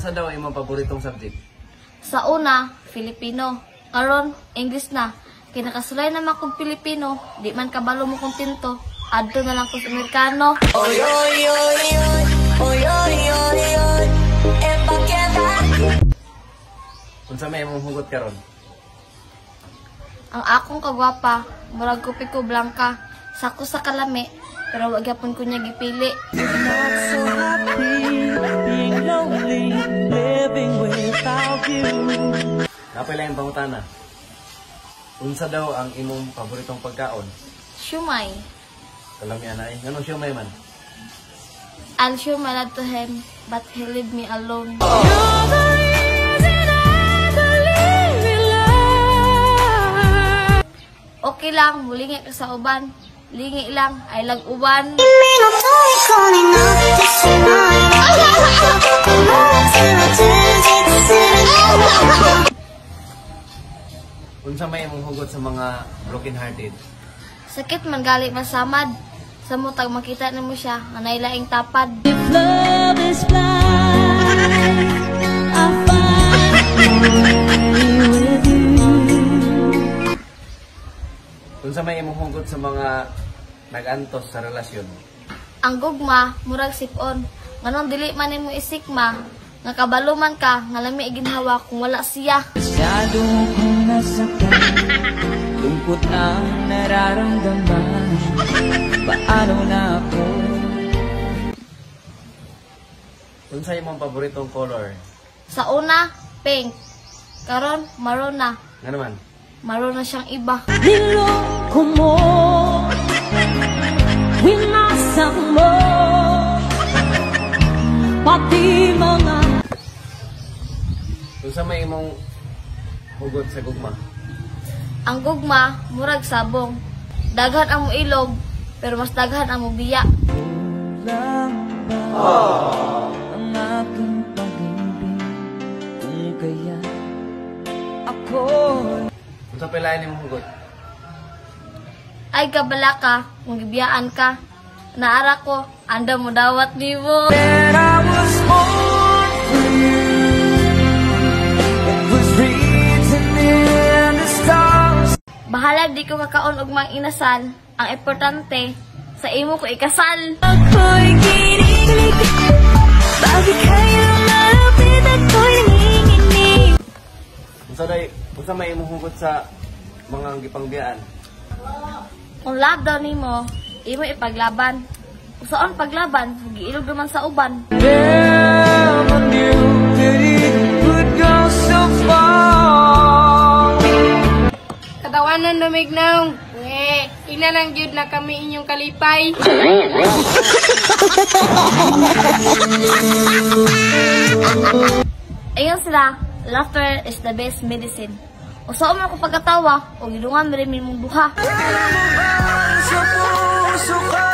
Asa daw ang imong paboritong subject? Sa una, Filipino. Karon, English na. Kinakasulay naman kong Pilipino, di man kabalo mo kong tinto. Adto na lang ko sa Amerikano. Oy, oy, oy, oy. Oy, oy, oy, oy. Unsa may imong hugot karon? Ang akong kagwapa, murag kopi ko blanca. Sako sa kalami, pero wag yapon ko niya gipili. Not so happy, being lonely, living without you. Napay lang pangutana. Unsa daw ang imong paboritong pagkaon? Shumay. Kalami anay. Nganong siomay man? I'll show my love to him, but he leave me alone. You're the reason I believe in love. Okay lang, mulingi ka sa uban. Lingi lang, ay lang uban. Unsa may imong hugot sa mga broken-hearted? Sakit man gali masamad. Sa mutag makita na mo siya, nga nailaing tapad. If love is blind, I find my way with you. Unsa may imong hugot sa mga nag-antos sa relasyon? Ang gugma, murag sipon. Nganong dili man nimo isikma, nga kabalo man ka, nga lami iginhawa kung wala siya. Masyado kong nasaktan, lungkot ang nararamdaman. Paano na ako? Unsa imong paboritong color? Sa una, pink. Karon, maroon na. Nga naman? Maroon na siyang iba. Niloko mo, winasak mo, pati mga Unsa may imong hugot sa gugma? Ang gugma, murag sabong. Daghan ang mo ilog, pero mas daghan ang mo biya. lang ba ang aking pag-ibig? Kung kaya ako Unsa pa lain imong hugot? Ay kabala ka, kung gibiyaan ka. Naara ko, anda mo dawat nimo. that I was born for you. It was written in the stars. Bahala di ko kakaon og mang inasal. Ang importante, sa imo ko ikasal. Ako'y kinikilig, bakit kaya malapit ako'y nanginginig? Unsa may imong hugot sa mga gipangbiyaan? Kung love daw nimo, imo ipaglaban. Usaon paglaban, giilog naman sa uban. Never knew that it would go so far. Katawanan lumig nang. Ina lang jud na kami inyong kalipay. Ayun sila, laughter is the best medicine. Usaon man ko pagkatawa, o gilungan mi rin mong duha. Sa puso ka